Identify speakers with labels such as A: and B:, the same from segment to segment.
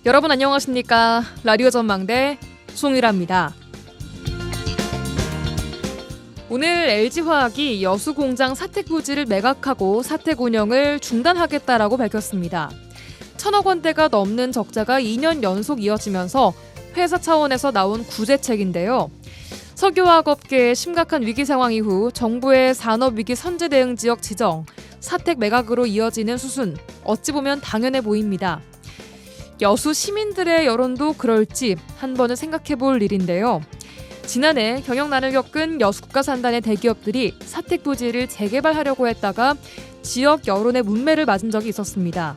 A: 여러분 안녕하십니까? 라디오 전망대 송일아입니다. 오늘 LG화학이 여수공장 사택 부지를 매각하고 사택 운영을 중단하겠다라고 밝혔습니다. 1,000억 원대가 넘는 적자가 2년 연속 이어지면서 회사 차원에서 나온 구제책인데요. 석유화학업계의 심각한 위기 상황 이후 정부의 산업위기 선제대응지역 지정, 사택 매각으로 이어지는 수순, 어찌 보면 당연해 보입니다. 여수 시민들의 여론도 그럴지 한 번은 생각해 볼 일인데요. 지난해 경영난을 겪은 여수 국가산단의 대기업들이 사택 부지를 재개발하려고 했다가 지역 여론의 문매를 맞은 적이 있었습니다.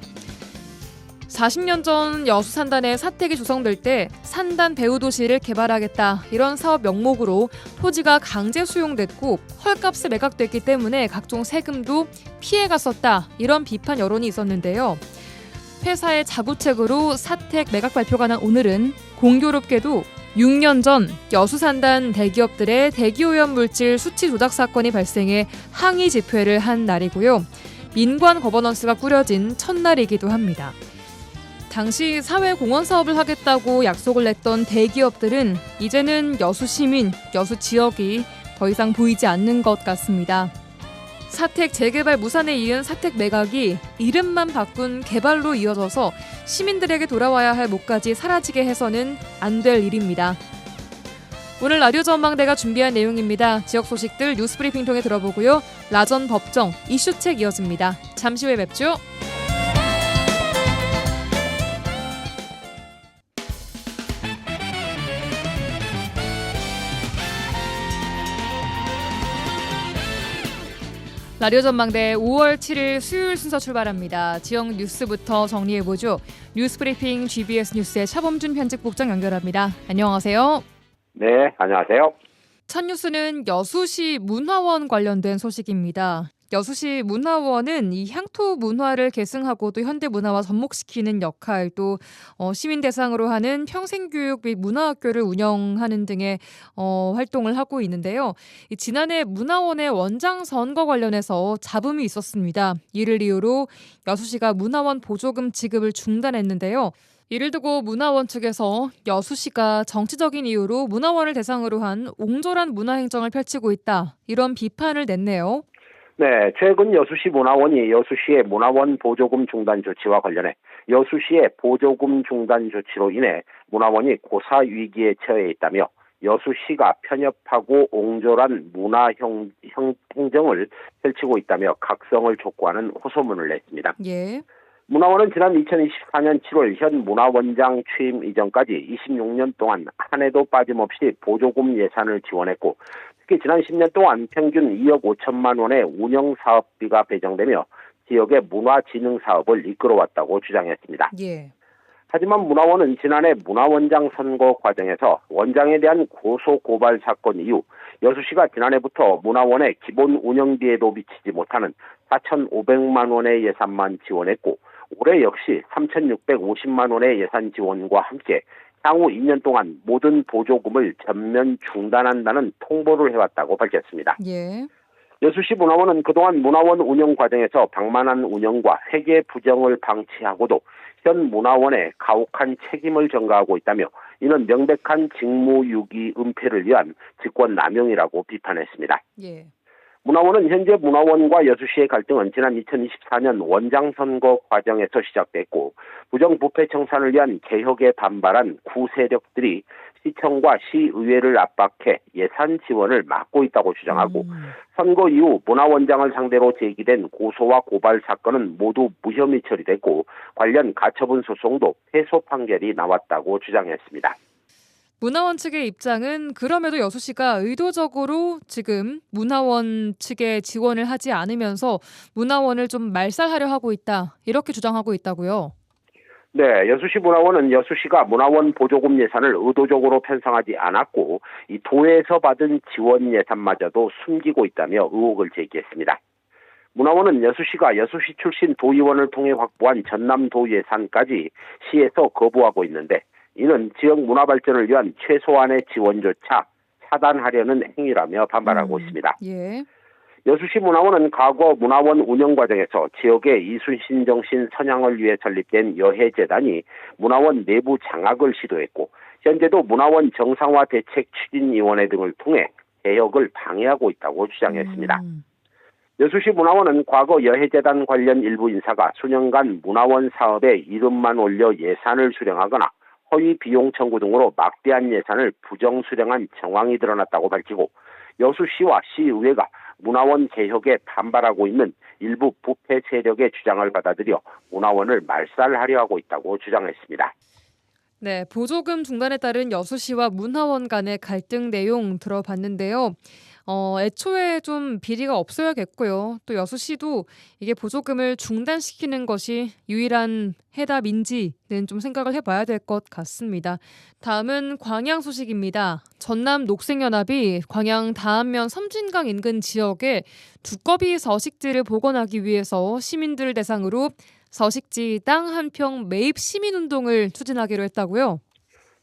A: 40년 전 여수 산단에 사택이 조성될 때 산단 배후도시를 개발하겠다 이런 사업 명목으로 토지가 강제 수용됐고 헐값에 매각됐기 때문에 각종 세금도 피해갔었다 이런 비판 여론이 있었는데요. 회사의 자구책으로 사택 매각 발표가 난 오늘은 공교롭게도 6년 전 여수 산단 대기업들의 대기오염 물질 수치 조작 사건이 발생해 항의 집회를 한 날이고요. 민관 거버넌스가 꾸려진 첫날이기도 합니다. 당시 사회공헌 사업을 하겠다고 약속을 냈던 대기업들은 이제는 여수 시민, 여수 지역이 더 이상 보이지 않는 것 같습니다. 사택 재개발 무산에 이은 사택 매각이 이름만 바꾼 개발로 이어져서 시민들에게 돌아와야 할 몫까지 사라지게 해서는 안 될 일입니다. 오늘 라디오 전망대가 준비한 내용입니다. 지역 소식들 뉴스브리핑 통해 들어보고요. 라전 법정, 이슈책 이어집니다. 잠시 후에 뵙죠. 라디오 전망대 5월 7일 수요일 순서 출발합니다. 지역 뉴스부터 정리해보죠. 뉴스브리핑 GBS 뉴스의 차범준 편집국장 연결합니다. 안녕하세요.
B: 네, 안녕하세요.
A: 첫 뉴스는 여수시 문화원 관련된 소식입니다. 여수시 문화원은 이 향토 문화를 계승하고 또 현대 문화와 접목시키는 역할, 또 시민 대상으로 하는 평생교육 및 문화학교를 운영하는 등의 활동을 하고 있는데요. 지난해 문화원의 원장 선거 관련해서 잡음이 있었습니다. 이를 이유로 여수시가 문화원 보조금 지급을 중단했는데요. 이를 두고 문화원 측에서 여수시가 정치적인 이유로 문화원을 대상으로 한 옹졸한 문화행정을 펼치고 있다. 이런 비판을 냈네요.
B: 네, 최근 여수시 문화원이 여수시의 문화원 보조금 중단 조치와 관련해 여수시의 보조금 중단 조치로 인해 문화원이 고사 위기에 처해 있다며 여수시가 편협하고 옹졸한 행정을 펼치고 있다며 각성을 촉구하는 호소문을 냈습니다.
A: 예.
B: 문화원은 지난 2024년 7월 현 문화원장 취임 이전까지 26년 동안 한 해도 빠짐없이 보조금 예산을 지원했고 특히 지난 10년 동안 평균 2억 5천만 원의 운영사업비가 배정되며 지역의 문화진흥 사업을 이끌어왔다고 주장했습니다.
A: 예.
B: 하지만 문화원은 지난해 문화원장 선거 과정에서 원장에 대한 고소 고발 사건 이후 여수시가 지난해부터 문화원의 기본 운영비에도 미치지 못하는 4,500만 원의 예산만 지원했고 올해 역시 3,650만 원의 예산 지원과 함께 향후 2년 동안 모든 보조금을 전면 중단한다는 통보를 해왔다고 밝혔습니다.
A: 예.
B: 여수시 문화원은 그동안 문화원 운영 과정에서 방만한 운영과 회계 부정을 방치하고도 현 문화원에 가혹한 책임을 전가하고 있다며 이는 명백한 직무유기 은폐를 위한 직권 남용이라고 비판했습니다.
A: 예.
B: 문화원은 현재 문화원과 여수시의 갈등은 지난 2024년 원장 선거 과정에서 시작됐고 부정부패 청산을 위한 개혁에 반발한 구세력들이 시청과 시의회를 압박해 예산 지원을 막고 있다고 주장하고 선거 이후 문화원장을 상대로 제기된 고소와 고발 사건은 모두 무혐의 처리됐고 관련 가처분 소송도 패소 판결이 나왔다고 주장했습니다.
A: 문화원 측의 입장은 그럼에도 여수시가 의도적으로 지금 문화원 측에 지원을 하지 않으면서 문화원을 좀 말살하려 하고 있다. 이렇게 주장하고 있다고요.
B: 네, 여수시 문화원은 여수시가 문화원 보조금 예산을 의도적으로 편성하지 않았고 이 도에서 받은 지원 예산마저도 숨기고 있다며 의혹을 제기했습니다. 문화원은 여수시가 여수시 출신 도의원을 통해 확보한 전남도 예산까지 시에서 거부하고 있는데 이는 지역 문화 발전을 위한 최소한의 지원조차 차단하려는 행위라며 반발하고 있습니다.
A: 예.
B: 여수시 문화원은 과거 문화원 운영 과정에서 지역의 이순신 정신 선양을 위해 설립된 여해재단이 문화원 내부 장악을 시도했고 현재도 문화원 정상화 대책 추진위원회 등을 통해 개혁을 방해하고 있다고 주장했습니다. 여수시 문화원은 과거 여해재단 관련 일부 인사가 수년간 문화원 사업에 이름만 올려 예산을 수령하거나 허위 비용 청구 등으로 막대한 예산을 부정 수령한 정황이 드러났다고 밝히고 여수시와 시의회가 문화원 개혁에 반발하고 있는 일부 부패 세력의 주장을 받아들여 문화원을 말살하려 하고 있다고 주장했습니다.
A: 네, 보조금 중단에 따른 여수시와 문화원 간의 갈등 내용 들어봤는데요. 애초에 좀 비리가 없어야겠고요. 또 여수시도 이게 보조금을 중단시키는 것이 유일한 해답인지는 좀 생각을 해봐야 될 것 같습니다. 다음은 광양 소식입니다. 전남 녹색연합이 광양 다안면 섬진강 인근 지역에 두꺼비 서식지를 복원하기 위해서 시민들을 대상으로 서식지 땅 한 평 매입 시민운동을 추진하기로 했다고요?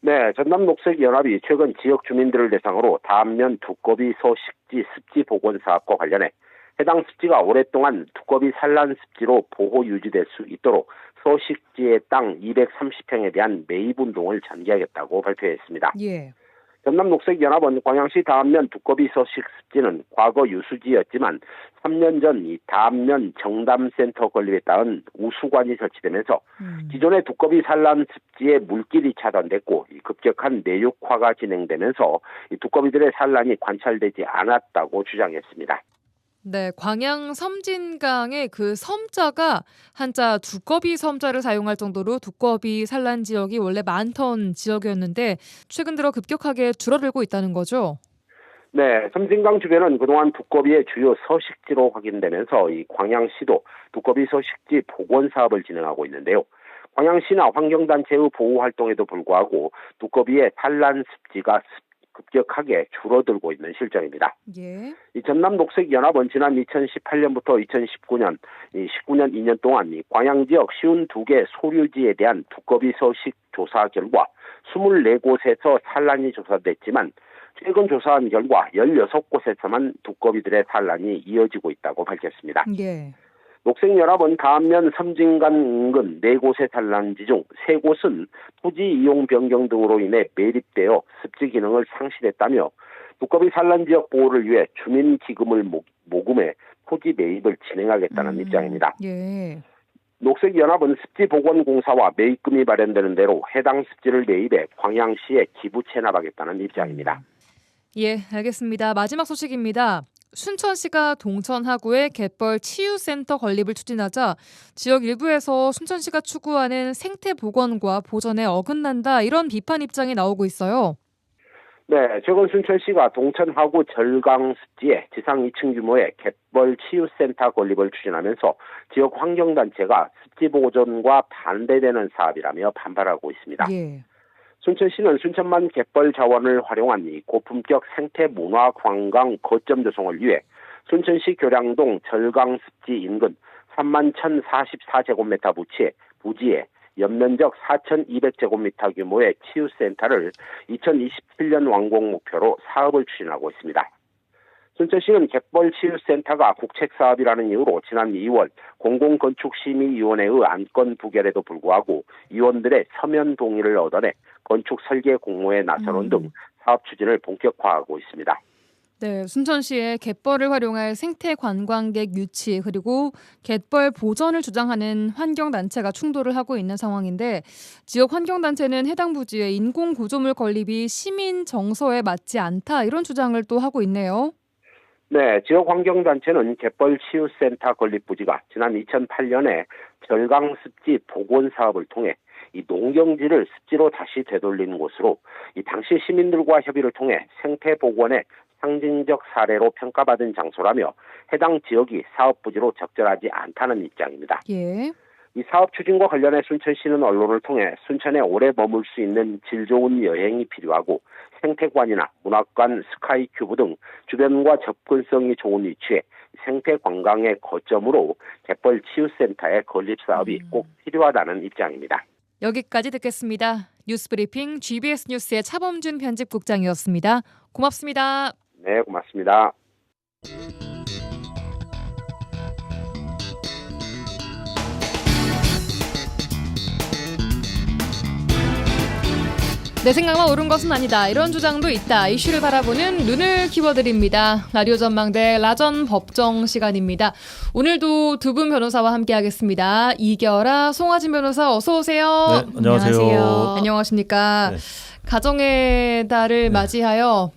B: 네, 전남 녹색연합이 최근 지역 주민들을 대상으로 다안면 두꺼비 서식지 습지 복원 사업과 관련해 해당 습지가 오랫동안 두꺼비 산란 습지로 보호 유지될 수 있도록 서식지의 땅 230평에 대한 매입 운동을 전개하겠다고 발표했습니다.
A: 예.
B: 전남 녹색연합은 광양시 다안면 두꺼비 서식 습지는 과거 유수지였지만 3년 전 이 다안면 정담센터 건립에 따른 우수관이 설치되면서 기존의 두꺼비 산란 습지의 물길이 차단됐고 급격한 내육화가 진행되면서 이 두꺼비들의 산란이 관찰되지 않았다고 주장했습니다.
A: 네, 광양 섬진강의 그 섬자가 한자 두꺼비 섬자를 사용할 정도로 두꺼비 산란 지역이 원래 많던 지역이었는데 최근 들어 급격하게 줄어들고 있다는 거죠.
B: 네, 섬진강 주변은 그동안 두꺼비의 주요 서식지로 확인되면서 이 광양시도 두꺼비 서식지 복원 사업을 진행하고 있는데요. 광양시나 환경단체의 보호 활동에도 불구하고 두꺼비의 산란 습지가 급격하게 줄어들고 있는 실정입니다.
A: 예.
B: 이 전남 녹색연합은 지난 2018년부터 2019년, 19년 2년 동안 이 광양 지역 52개 소류지에 대한 두꺼비 서식 조사 결과 24곳에서 산란이 조사됐지만 최근 조사한 결과 16곳에서만 두꺼비들의 산란이 이어지고 있다고 밝혔습니다.
A: 예.
B: 녹색연합은 다안면 섬진강 인근 4곳의 산란지 중 3곳은 토지 이용 변경 등으로 인해 매립되어 습지 기능을 상실했다며 두꺼비 산란 지역 보호를 위해 주민 기금을 모금해 토지 매입을 진행하겠다는 입장입니다.
A: 예.
B: 녹색연합은 습지 복원 공사와 매입금이 마련되는 대로 해당 습지를 매입해 광양시에 기부 체납하겠다는 입장입니다.
A: 예, 알겠습니다. 마지막 소식입니다. 순천시가 동천하구의 갯벌 치유센터 건립을 추진하자 지역 일부에서 순천시가 추구하는 생태 복원과 보전에 어긋난다 이런 비판 입장이 나오고 있어요.
B: 네, 최근 순천시가 동천하구 절강 습지에 지상 2층 규모의 갯벌 치유센터 건립을 추진하면서 지역 환경단체가 습지 보존과 반대되는 사업이라며 반발하고 있습니다.
A: 예.
B: 순천시는 순천만 갯벌 자원을 활용한 이 고품격 생태 문화 관광 거점 조성을 위해 순천시 교량동 절강 습지 인근 31,044제곱미터 부지에 연면적 4,200제곱미터 규모의 치유센터를 2027년 완공 목표로 사업을 추진하고 있습니다. 순천시는 갯벌 치유센터가 국책사업이라는 이유로 지난 2월 공공건축심의위원회의 안건 부결에도 불구하고 위원들의 서면 동의를 얻어내 건축 설계 공모에 나서는 등 사업 추진을 본격화하고 있습니다.
A: 네, 순천시의 갯벌을 활용할 생태 관광객 유치 그리고 갯벌 보전을 주장하는 환경단체가 충돌을 하고 있는 상황인데 지역 환경단체는 해당 부지에 인공 구조물 건립이 시민 정서에 맞지 않다 이런 주장을 또 하고 있네요.
B: 네, 지역 환경단체는 갯벌 치유센터 건립 부지가 지난 2008년에 절강 습지 복원 사업을 통해 이 농경지를 습지로 다시 되돌린 곳으로 이 당시 시민들과 협의를 통해 생태 복원의 상징적 사례로 평가받은 장소라며 해당 지역이 사업 부지로 적절하지 않다는 입장입니다.
A: 예.
B: 이 사업 추진과 관련해 순천시는 언론을 통해 순천에 오래 머물 수 있는 질 좋은 여행이 필요하고 생태관이나 문화관, 스카이큐브 등 주변과 접근성이 좋은 위치에 생태 관광의 거점으로 갯벌 치유센터의 건립 사업이 꼭 필요하다는 입장입니다.
A: 여기까지 듣겠습니다. 뉴스브리핑 GBS 뉴스의 차범준 편집국장이었습니다. 고맙습니다.
B: 네, 고맙습니다.
A: 내 생각만 옳은 것은 아니다. 이런 주장도 있다. 이슈를 바라보는 눈을 키워드립니다. 라디오 전망대 라전 법정 시간입니다. 오늘도 두 분 변호사와 함께하겠습니다. 이결아, 송하진 변호사 어서 오세요.
C: 네, 안녕하세요.
A: 안녕하십니까.
C: 네.
A: 가정의 달을 맞이하여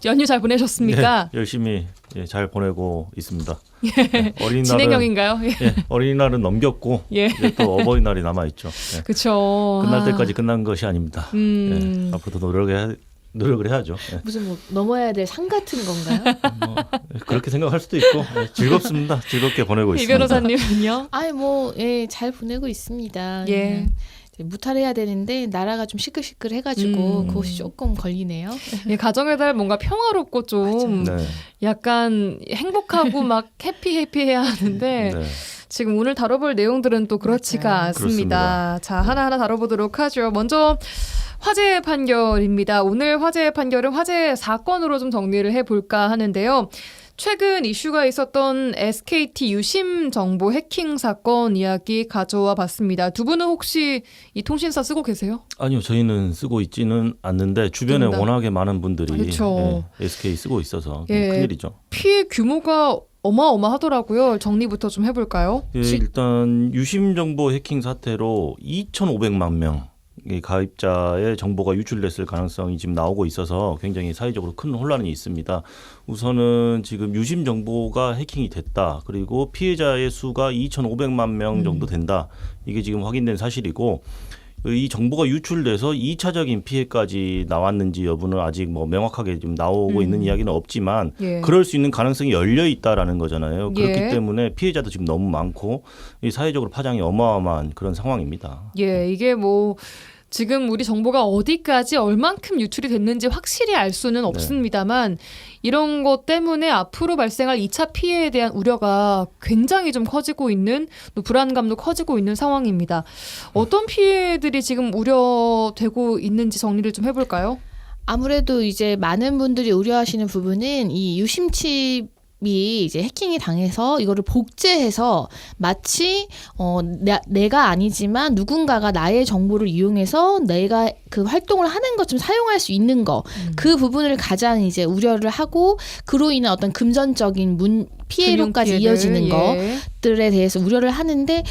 A: 연휴 잘 보내셨습니까?
C: 네, 열심히 잘 보내고 있습니다. 어린이날은
A: 진행형인가요?
C: 어린이날은 넘겼고
A: 예.
C: 이제 또 어버이날이 남아 있죠.
A: 그렇죠.
C: 끝날 때까지 끝난 것이 아닙니다. 앞으로도 노력을 해야죠.
D: 무슨 뭐 넘어야 될 산 같은 건가요?
C: 그렇게 생각할 수도 있고 즐겁습니다. 즐겁게 보내고
A: 이
C: 있습니다.
A: 변호사님은요?
D: 아니 잘 보내고 있습니다.
A: 예.
D: 그냥 이제 무탈해야 되는데 나라가 좀 시끌시끌해가지고 그것이 조금 걸리네요.
A: 예, 가정의 달 뭔가 평화롭고 좀
C: 네.
A: 약간 행복하고 막 해피해야 하는데
C: 네.
A: 지금 오늘 다뤄볼 내용들은 또 그렇지가
D: 맞아요.
A: 않습니다. 자, 하나하나 다뤄보도록 하죠. 먼저 화재 판결입니다. 오늘 화재 판결은 화재 사건으로 좀 정리를 해볼까 하는데요. 최근 이슈가 있었던 SKT 유심 정보 해킹 사건 이야기 가져와 봤습니다. 두 분은 혹시 이 통신사 쓰고 계세요?
C: 아니요, 저희는 쓰고 있지는 않는데 주변에
A: 든다.
C: 워낙에 많은 분들이
A: 그렇죠.
C: SK 쓰고 있어서
A: 예.
C: 큰일이죠.
A: 피해 규모가 어마어마하더라고요. 정리부터 좀 해볼까요?
C: 예, 일단 유심 정보 해킹 사태로 2,500만 명 가입자의 정보가 유출됐을 가능성이 지금 나오고 있어서 굉장히 사회적으로 큰 혼란이 있습니다. 우선은 지금 유심 정보가 해킹이 됐다. 그리고 피해자의 수가 2,500만 명 정도 된다. 이게 지금 확인된 사실이고 이 정보가 유출돼서 2차적인 피해까지 나왔는지 여부는 아직 뭐 명확하게 지금 나오고 있는 이야기는 없지만
A: 예.
C: 그럴 수 있는 가능성이 열려 있다라는 거잖아요.
A: 예.
C: 그렇기 때문에 피해자도 지금 너무 많고 이 사회적으로 파장이 어마어마한 그런 상황입니다.
A: 예, 이게 뭐 지금 우리 정보가 어디까지 얼만큼 유출이 됐는지 확실히 알 수는 없습니다만 이런 것 때문에 앞으로 발생할 2차 피해에 대한 우려가 굉장히 좀 커지고 있는 또 불안감도 커지고 있는 상황입니다. 어떤 피해들이 지금 우려되고 있는지 정리를 좀 해볼까요?
D: 아무래도 이제 많은 분들이 우려하시는 부분은 이 유심칩이 이제 해킹이 당해서 이거를 복제해서 마치 내가 아니지만 누군가가 나의 정보를 이용해서 내가 그 활동을 하는 것좀 사용할 수 있는 거 그 부분을 가장 이제 우려를 하고 그로 인한 어떤 금전적인 피해로까지 이어지는 것들에 대해서 우려를 하는데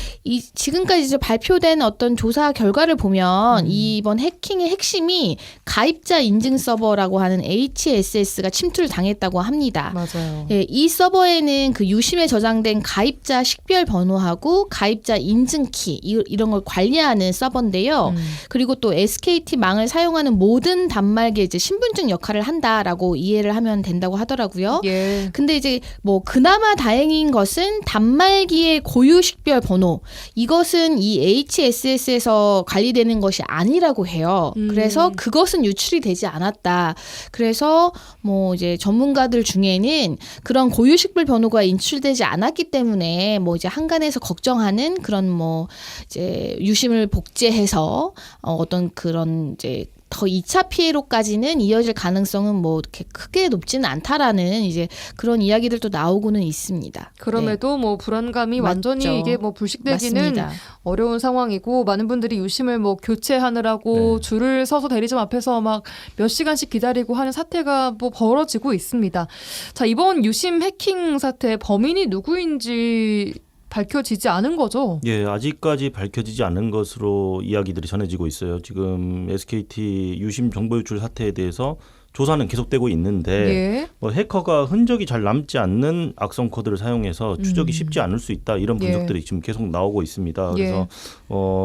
D: 지금까지 이제 발표된 어떤 조사 결과를 보면 이번 해킹의 핵심이 가입자 인증 서버라고 하는 HSS가 침투를 당했다고 합니다.
A: 맞아요.
D: 예, 이 서버에는 그 유심에 저장된 가입자 식별 번호하고 가입자 인증키 이런 걸 관리하는 서버인데요. 그리고 또 SKT 망을 사용하는 모든 단말기에 이제 신분증 역할을 한다라고 이해를 하면 된다고 하더라고요.
A: 예.
D: 근데 이제 뭐 그나마 다행인 것은 단말기의 고유 식별 번호 이것은 이 HSS에서 관리되는 것이 아니라고 해요. 그래서 그것은 유출이 되지 않았다. 그래서 뭐 이제 전문가들 중에는 그런 고유 식별 번호가 인출되지 않았기 때문에 뭐 이제 한간에서 걱정하는 그런 뭐 이제 유심을 복제해서 어떤 그런 이제 더 2차 피해로까지는 이어질 가능성은 뭐 이렇게 크게 높지는 않다라는 이제 그런 이야기들도 나오고는 있습니다.
A: 그럼에도 뭐 불안감이
D: 맞죠.
A: 완전히 이게 뭐 불식되기는
D: 맞습니다.
A: 어려운 상황이고 많은 분들이 유심을 뭐 교체하느라고 줄을 서서 대리점 앞에서 막 몇 시간씩 기다리고 하는 사태가 뭐 벌어지고 있습니다. 자, 이번 유심 해킹 사태 범인이 누구인지 밝혀지지 않은 거죠?
C: 예, 아직까지 밝혀지지 않은 것으로 이야기들이 전해지고 있어요. 지금 SKT 유심 정보 유출 사태에 대해서 조사는 계속되고 있는데
A: 예.
C: 뭐 해커가 흔적이 잘 남지 않는 악성 코드를 사용해서 추적이 쉽지 않을 수 있다 이런 분석들이 지금 계속 나오고 있습니다. 그래서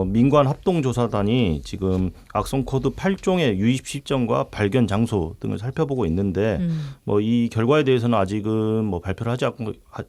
C: 민관 합동조사단이 지금 악성 코드 8종의 유입 시점과 발견 장소 등을 살펴보고 있는데 뭐 이 결과에 대해서는 아직은 뭐 발표를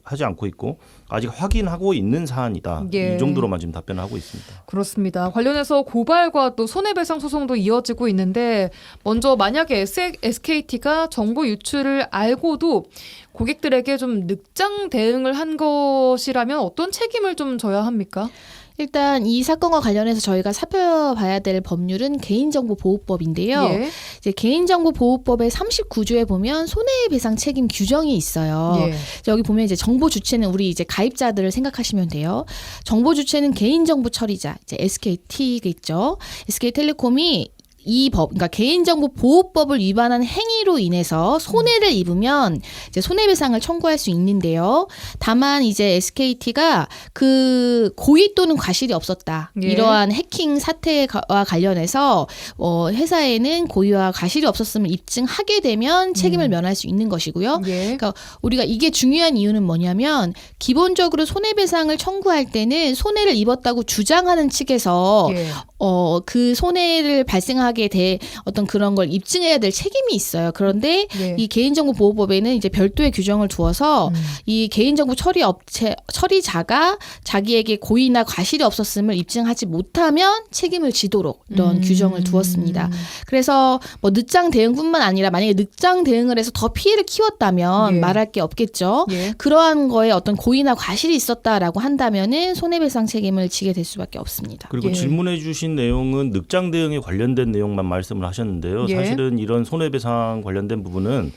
C: 하지 않고 있고 아직 확인하고 있는 사안이다.
A: 예.
C: 이 정도로만 지금 답변을 하고 있습니다.
A: 그렇습니다. 관련해서 고발과 또 손해배상 소송도 이어지고 있는데 먼저 만약에 SKT가 정보 유출을 알고도 고객들에게 좀 늑장 대응을 한 것이라면 어떤 책임을 좀 져야 합니까?
D: 일단 이 사건과 관련해서 저희가 살펴봐야 될 법률은 개인정보보호법인데요.
A: 예.
D: 이제 개인정보보호법의 39조에 보면 손해배상 책임 규정이 있어요.
A: 예.
D: 여기 보면 이제 정보 주체는 우리 이제 가입자들을 생각하시면 돼요. 정보 주체는 개인정보 처리자, 이제 SKT겠죠. SK텔레콤이 이 법, 그러니까 개인정보보호법을 위반한 행위로 인해서 손해를 입으면 이제 손해배상을 청구할 수 있는데요. 다만 이제 SKT가 그 고의 또는 과실이 없었다.
A: 예.
D: 이러한 해킹 사태와 관련해서 회사에는 고의와 과실이 없었음을 입증하게 되면 책임을 면할 수 있는 것이고요.
A: 예.
D: 그러니까 우리가 이게 중요한 이유는 뭐냐면 기본적으로 손해배상을 청구할 때는 손해를 입었다고 주장하는 측에서
A: 예.
D: 그 손해를 발생하게 돼 어떤 그런 걸 입증해야 될 책임이 있어요. 그런데
A: 예.
D: 이 개인정보보호법에는 이제 별도의 규정을 두어서 이 개인정보 처리자가 자기에게 고의나 과실이 없었음을 입증하지 못하면 책임을 지도록 이런 규정을 두었습니다. 그래서 뭐 늦장 대응뿐만 아니라 만약에 늦장 대응을 해서 더 피해를 키웠다면
A: 예.
D: 말할 게 없겠죠.
A: 예.
D: 그러한 거에 어떤 고의나 과실이 있었다라고 한다면은 손해배상 책임을 지게 될 수밖에 없습니다.
C: 그리고
A: 예.
C: 질문해 주신 내용은 늑장 대응에 관련된 내용만 말씀을 하셨는데요.
A: 예.
C: 사실은 이런 손해배상 관련된 부분은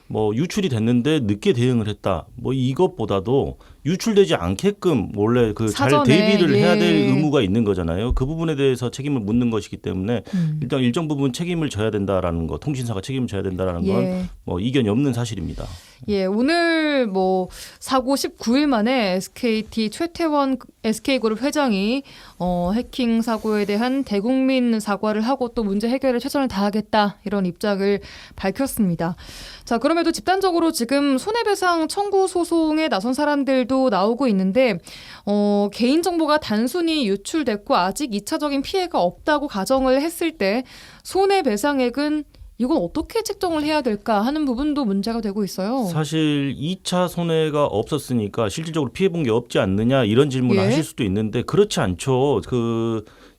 C: 뭐 유출이 됐는데 늦게 대응을 했다. 뭐 이것보다도 유출되지 않게끔 원래 그 잘
A: 사전에,
C: 대비를 해야 될
A: 예.
C: 의무가 있는 거잖아요. 그 부분에 대해서 책임을 묻는 것이기 때문에 일단 일정 부분 책임을 져야 된다라는 거, 통신사가 책임을 져야 된다라는 건
A: 예.
C: 뭐 이견이 없는 사실입니다.
A: 예, 오늘 뭐 사고 19일 만에 SKT 최태원 SK그룹 회장이 해킹 사고에 대한 대국민 사과를 하고 또 문제 해결에 최선을 다하겠다 이런 입장을 밝혔습니다. 자, 그럼에도 집단적으로 지금 손해배상 청구 소송에 나선 사람들도 나오고 있는데 개인정보가 단순히 유출됐고 아직 2차적인 피해가 없다고 가정을 했을 때 손해배상액은 이건 어떻게 책정을 해야 될까 하는 부분도 문제가 되고 있어요.
C: 사실 2차 손해가 없었으니까 실질적으로 피해 본 게 없지 않느냐 이런 질문을
A: 예.
C: 하실 수도 있는데 그렇지 않죠.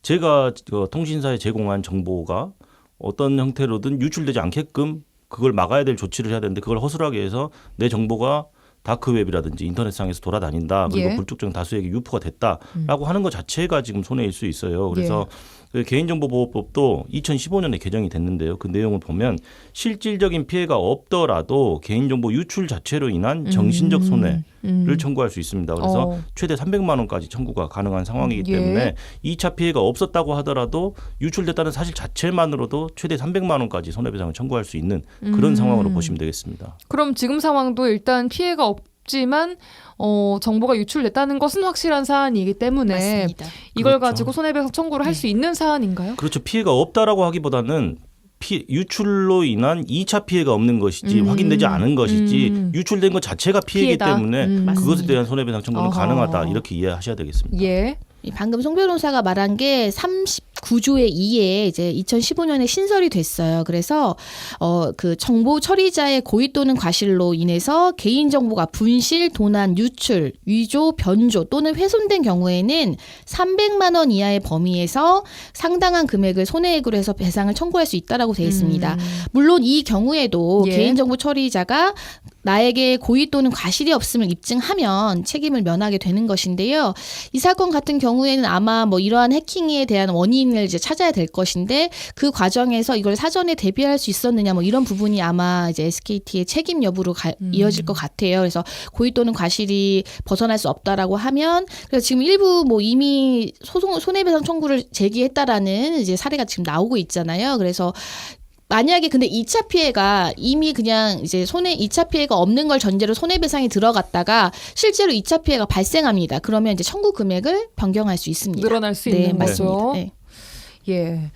C: 제가 통신사에 제공한 정보가 어떤 형태로든 유출되지 않게끔 그걸 막아야 될 조치를 해야 되는데 그걸 허술하게 해서 내 정보가 다크웹이라든지 인터넷상에서 돌아다닌다. 그리고
A: 예.
C: 불특정 다수에게 유포가 됐다라고 하는 것 자체가 지금 손해일 수 있어요. 그래서 그 개인정보보호법도 2015년에 개정이 됐는데요. 그 내용을 보면 실질적인 피해가 없더라도 개인정보 유출 자체로 인한 정신적 손해를 청구할 수 있습니다. 그래서 최대 300만 원까지 청구가 가능한 상황이기
A: 예.
C: 때문에 2차 피해가 없었다고 하더라도 유출됐다는 사실 자체만으로도 최대 300만 원까지 손해배상을 청구할 수 있는 그런 상황으로 보시면 되겠습니다.
A: 그럼 지금 상황도 일단 피해가 없지만 정보가 유출됐다는 것은 확실한 사안이기 때문에
D: 맞습니다.
A: 이걸
C: 그렇죠.
A: 가지고 손해배상 청구를 할 수 있는 사안인가요?
C: 그렇죠. 피해가 없다라고 하기보다는 유출로 인한 2차 피해가 없는 것이지 확인되지 않은 것이지 유출된 것 자체가 피해이기
A: 피해다.
C: 때문에 그것에
D: 맞습니다.
C: 대한 손해배상 청구는
A: 어허.
C: 가능하다 이렇게 이해하셔야 되겠습니다.
A: 예.
D: 방금 송 변호사가 말한 게 39조의 2에 이제 2015년에 신설이 됐어요. 그래서 그 정보 처리자의 고의 또는 과실로 인해서 개인 정보가 분실, 도난, 유출, 위조, 변조 또는 훼손된 경우에는 300만 원 이하의 범위에서 상당한 금액을 손해액으로 해서 배상을 청구할 수 있다라고 되어 있습니다. 물론 이 경우에도
A: 예.
D: 개인 정보 처리자가 나에게 고의 또는 과실이 없음을 입증하면 책임을 면하게 되는 것인데요. 이 사건 같은 경우에는 아마 뭐 이러한 해킹에 대한 원인을 이제 찾아야 될 것인데 그 과정에서 이걸 사전에 대비할 수 있었느냐 뭐 이런 부분이 아마 이제 SKT의 책임 여부로 이어질 것 같아요. 그래서 고의 또는 과실이 벗어날 수 없다라고 하면 그래서 지금 일부 뭐 이미 손해배상 청구를 제기했다라는 이제 사례가 지금 나오고 있잖아요. 그래서 만약에 근데 2차 피해가 이미 그냥 이제 2차 피해가 없는 걸 전제로 손해배상이 들어갔다가 실제로 2차 피해가 발생합니다. 그러면 이제 청구 금액을 변경할 수 있습니다.
A: 늘어날 수
D: 네,
A: 있는
D: 맞습니다.
A: 거죠.
D: 네.
A: 예.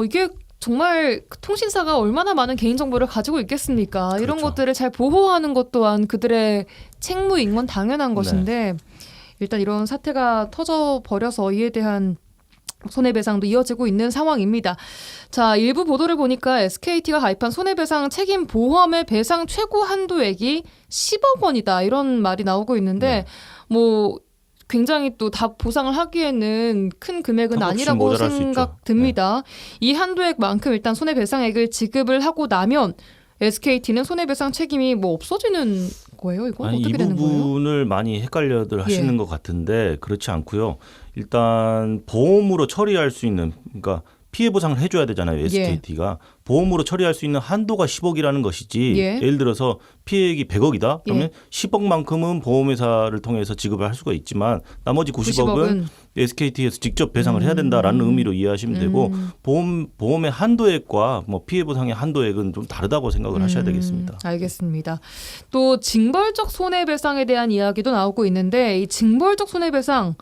A: 이게 정말 통신사가 얼마나 많은 개인정보를 가지고 있겠습니까?
C: 그렇죠.
A: 이런 것들을 잘 보호하는 것 또한 그들의 책무인 건 당연한 것인데 일단 이런 사태가 터져버려서 이에 대한 손해배상도 이어지고 있는 상황입니다. 자, 일부 보도를 보니까 SKT가 가입한 손해배상 책임 보험의 배상 최고 한도액이 10억 원이다 이런 말이 나오고 있는데 뭐 굉장히 또 다 보상을 하기에는 큰 금액은
C: 값없이
A: 아니라고
C: 모자랄 수 있죠.
A: 생각됩니다. 이 한도액만큼 일단 손해배상액을 지급을 하고 나면 SKT는 손해배상 책임이 뭐 없어지는 거예요? 이건
C: 아니,
A: 어떻게
C: 이
A: 되는 거예요?
C: 부분을 많이 헷갈려들 하시는
A: 예.
C: 것 같은데 그렇지 않고요. 일단 보험으로 처리할 수 있는 그러니까 피해 보상을 해줘야 되잖아요. SKT가. 보험으로 처리할 수 있는 한도가 10억이라는 것이지 예를 들어서 피해액이 100억이다. 그러면 10억만큼은 보험회사를 통해서 지급을 할 수가 있지만 나머지 90억은 SKT에서 직접 배상을 해야 된다라는 의미로 이해하시면 되고 보험의 한도액과 뭐 피해 보상의 한도액은 좀 다르다고 생각을 하셔야 되겠습니다.
A: 알겠습니다. 또 징벌적 손해배상에 대한 이야기도 나오고 있는데 이 징벌적 손해배상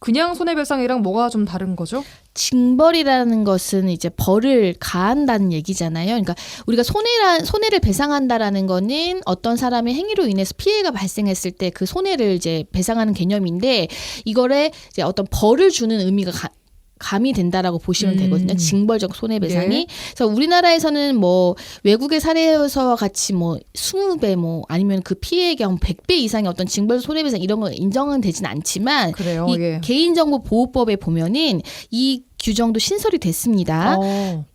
A: 그냥 손해배상이랑 뭐가 좀 다른 거죠?
D: 징벌이라는 것은 이제 벌을 가한다는 얘기잖아요. 그러니까 우리가 손해를 배상한다라는 거는 어떤 사람의 행위로 인해서 피해가 발생했을 때 그 손해를 이제 배상하는 개념인데 이거에 이제 어떤 벌을 주는 의미가 가미된다라고 보시면 되거든요. 징벌적 손해배상이. 그래서 우리나라에서는 뭐 외국의 사례에서와 같이 뭐 20배 뭐 아니면 그 피해액의 100배 이상의 어떤 징벌적 손해배상 이런 거 인정은 되진 않지만
A: 그래요?
D: 이 개인정보보호법에 보면은 이 규정도 신설이 됐습니다.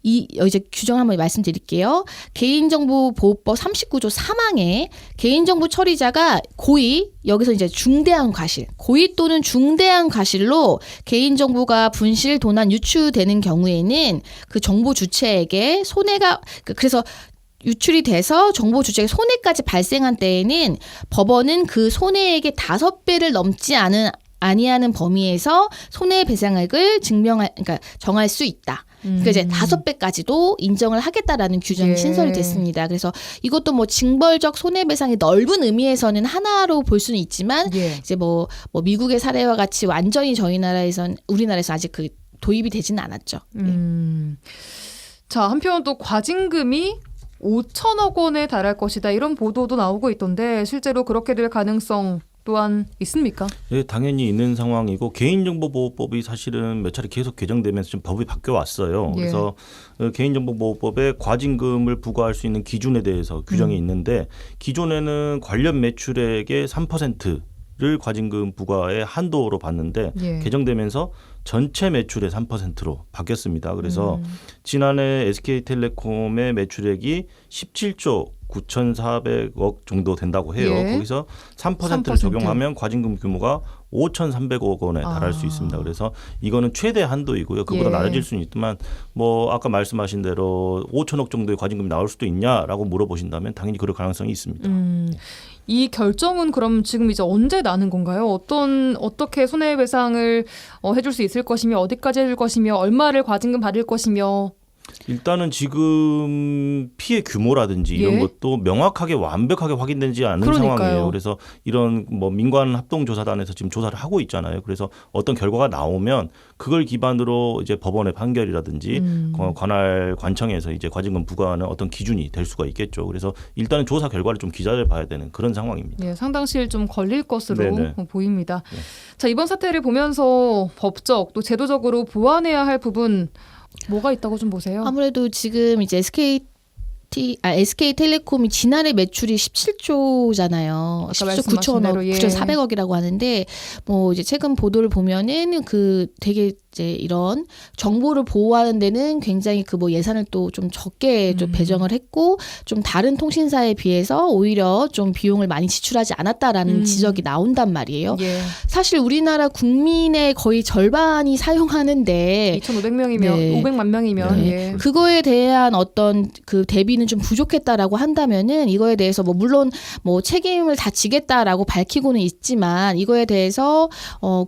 D: 이제 규정 한번 말씀드릴게요. 개인정보보호법 39조 3항에 개인정보 처리자가 고의, 여기서 이제 중대한 과실, 고의 또는 중대한 과실로 개인정보가 분실, 도난, 유출되는 경우에는 그 정보 주체에게 손해가 그래서 유출이 돼서 정보 주체에게 손해까지 발생한 때에는 법원은 그 손해액의 5배를 넘지 아니하는 범위에서 손해배상액을 그러니까 정할 수 있다. 그러니까 이제 5배까지도 인정을 하겠다라는 규정이 신설이 됐습니다. 그래서 이것도 뭐 징벌적 손해배상의 넓은 의미에서는 하나로 볼 수는 있지만 이제 뭐 미국의 사례와 같이 완전히 우리나라에서 아직 그 도입이 되지는 않았죠.
A: 자, 한편 또 과징금이 5천억 원에 달할 것이다 이런 보도도 나오고 있던데 실제로 그렇게 될 가능성 또한 있습니까?
C: 네, 당연히 있는 상황이고 개인정보보호법이 사실은 몇 차례 계속 개정되면서 좀 법이 바뀌어 왔어요. 그래서 개인정보보호법에 과징금을 부과할 수 있는 기준에 대해서 규정이 있는데 기존에는 관련 매출액의 3%를 과징금 부과의 한도로 봤는데 개정되면서 전체 매출의 3%로 바뀌었습니다. 그래서 지난해 SK텔레콤의 매출액이 17조 9,400억 정도 된다고 해요. 거기서 3%를 적용하면 과징금 규모가 5,300억 원에 달할 수 있습니다. 그래서 이거는 최대 한도이고요. 그보다 낮아질 수는 있지만 뭐 아까 말씀하신 대로 5천억 정도의 과징금이 나올 수도 있냐라고 물어보신다면 당연히 그럴 가능성이 있습니다.
A: 이 결정은 그럼 지금 이제 언제 나는 건가요? 어떻게 손해배상을 해줄 수 있을 것이며 어디까지 해줄 것이며 얼마를 과징금 받을 것이며
C: 일단은 지금 피해 규모라든지 이런 것도 명확하게 완벽하게 확인되지 않은 상황이에요. 그래서 이런 뭐 민관 합동조사단에서 지금 조사를 하고 있잖아요. 그래서 어떤 결과가 나오면 그걸 기반으로 이제 법원의 판결이라든지 관할 관청에서 이제 과징금 부과하는 어떤 기준이 될 수가 있겠죠. 그래서 일단은 조사 결과를 좀 기다려 봐야 되는 그런 상황입니다. 상당시 좀
A: 걸릴 것으로 보입니다. 자, 이번 사태를 보면서 법적 또 제도적으로 보완해야 할 부분 뭐가 있다고 좀 보세요?
D: 아무래도 지금 이제 SK텔레콤이 지난해 매출이 17조잖아요. 17조 9,400억이라고 하는데 뭐 이제 최근 보도를 보면은 그 되게 이제 이런 정보를 보호하는 데는 굉장히 그 뭐 예산을 또 좀 적게 좀 배정을 했고 좀 다른 통신사에 비해서 오히려 좀 비용을 많이 지출하지 않았다라는 지적이 나온단 말이에요. 사실 우리나라 국민의 거의 절반이 사용하는데
A: 2,500명이면 500만 명이면
D: 그거에 대한 어떤 그 대비는 좀 부족했다라고 한다면은 이거에 대해서 뭐 물론 뭐 책임을 다 지겠다라고 밝히고는 있지만 이거에 대해서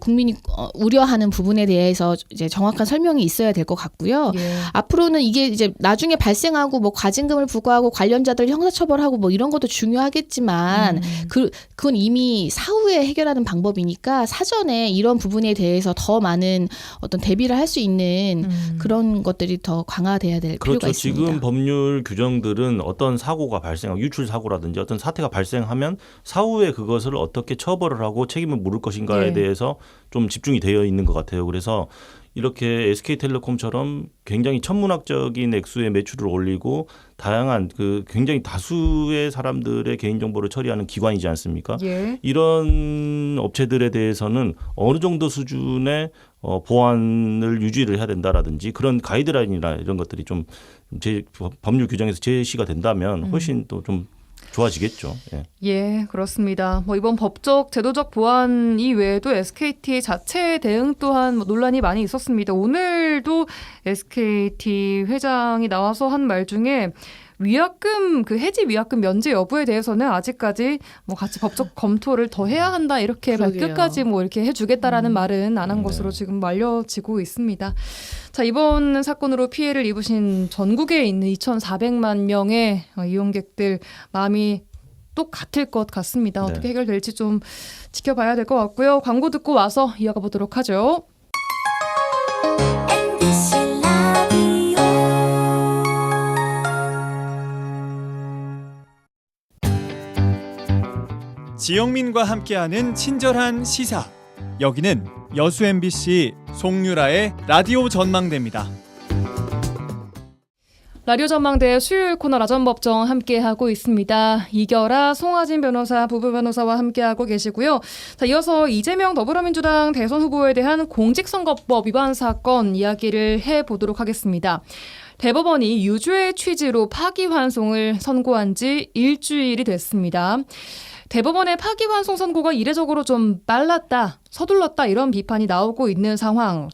D: 국민이 우려하는 부분에 대해서 이제 정확한 설명이 있어야 될 것 같고요. 앞으로는 이게 이제 나중에 발생하고 뭐 과징금을 부과하고 관련자들 형사처벌하고 뭐 이런 것도 중요하겠지만 그건 이미 사후에 해결하는 방법이니까 사전에 이런 부분에 대해서 더 많은 어떤 대비를 할 수 있는 그런 것들이 더 강화돼야 될 필요가 있습니다.
C: 지금 법률 규정들은 어떤 사고가 발생하고 유출 사고라든지 어떤 사태가 발생하면 사후에 그것을 어떻게 처벌을 하고 책임을 물을 것인가에 대해서 좀 집중이 되어 있는 것 같아요. 그래서 이렇게 SK텔레콤처럼 굉장히 천문학적인 액수의 매출을 올리고 다양한 그 굉장히 다수의 사람들의 개인정보를 처리하는 기관이지 않습니까? 이런 업체들에 대해서는 어느 정도 수준의 보안을 유지를 해야 된다라든지 그런 가이드라인이나 이런 것들이 좀 법률 규정에서 제시가 된다면 훨씬 또 좀 좋아지겠죠. 예.
A: 예, 그렇습니다. 뭐 이번 법적 제도적 보완 이외에도 SKT 자체 대응 또한 뭐 논란이 많이 있었습니다. 오늘도 SKT 회장이 나와서 한 말 중에 위약금 그 해지 위약금 면제 여부에 대해서는 아직까지 뭐 같이 법적 검토를 더 해야 한다 이렇게
D: 그러게요.
A: 끝까지 뭐 이렇게 해주겠다라는 말은 안 한 것으로 지금 알려지고 있습니다. 자, 이번 사건으로 피해를 입으신 전국에 있는 2,400만 명의 이용객들 마음이 똑같을 것 같습니다.
C: 네.
A: 어떻게 해결될지 좀 지켜봐야 될 것 같고요. 광고 듣고 와서 이어가 보도록 하죠.
E: MBC 라디오
F: 지영민과 함께하는 친절한 시사. 여기는 여수 MBC 송유라의 라디오 전망대입니다.
A: 라디오 전망대 수요일 코너 라전법정 함께하고 있습니다. 이결아, 송하진 변호사, 부부 변호사와 함께하고 계시고요. 자, 이어서 이재명 더불어민주당 대선 후보에 대한 공직선거법 위반 사건 이야기를 해보도록 하겠습니다. 대법원이 유죄의 취지로 파기환송을 선고한 지 일주일이 됐습니다. 대법원의 파기환송 선고가 이례적으로 좀 빨랐다, 서둘렀다 이런 비판이 나오고 있는 상황.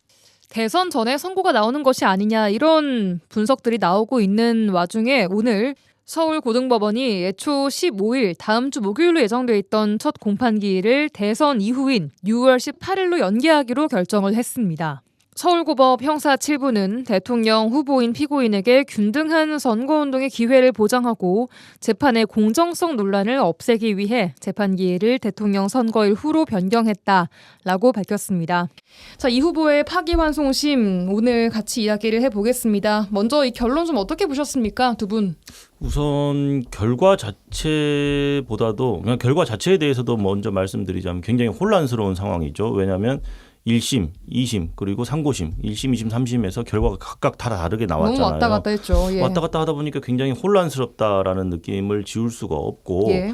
A: 대선 전에 선고가 나오는 것이 아니냐 이런 분석들이 나오고 있는 와중에 오늘 서울고등법원이 애초 15일 다음 주 목요일로 예정돼 있던 첫 공판기일을 대선 이후인 6월 18일로 연기하기로 결정을 했습니다. 서울고법 형사 7부는 대통령 후보인 피고인에게 균등한 선거운동의 기회를 보장하고 재판의 공정성 논란을 없애기 위해 재판 기일을 대통령 선거일 후로 변경했다라고 밝혔습니다. 자, 이 후보의 파기환송심 오늘 같이 이야기를 해보겠습니다. 먼저 이 결론 좀 어떻게 보셨습니까, 두 분?
C: 우선 결과 자체보다도 그냥 결과 자체에 대해서도 먼저 말씀드리자면 굉장히 혼란스러운 상황이죠. 왜냐하면 1심, 2심, 그리고 상고심, 1심, 2심, 3심에서 결과가 각각 다 다르게 나왔잖아요.
A: 너무 왔다 갔다 했죠. 예.
C: 왔다 갔다 하다 보니까 굉장히 혼란스럽다라는 느낌을 지울 수가 없고
A: 예.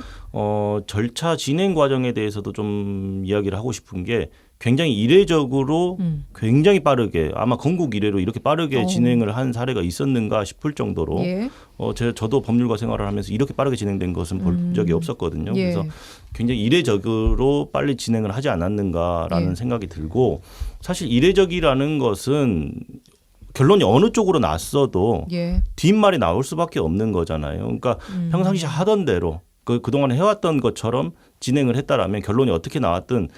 C: 절차 진행 과정에 대해서도 좀 이야기를 하고 싶은 게 굉장히 이례적으로 굉장히 빠르게 아마 건국 이래로 이렇게 빠르게 진행을 한 사례가 있었는가 싶을 정도로
A: 예.
C: 저도 법률가 생활을 하면서 이렇게 빠르게 진행된 것은 본 적이 없었거든요.
A: 예.
C: 그래서 굉장히 이례적으로 빨리 진행을 하지 않았는가라는
A: 예.
C: 생각이 들고 사실 이례적이라는 것은 결론이 어느 쪽으로 났어도
A: 예.
C: 뒷말이 나올 수밖에 없는 거잖아요. 그러니까 평상시 하던 대로 그동안 해왔던 것처럼 진행을 했다라면 결론이 어떻게 나왔든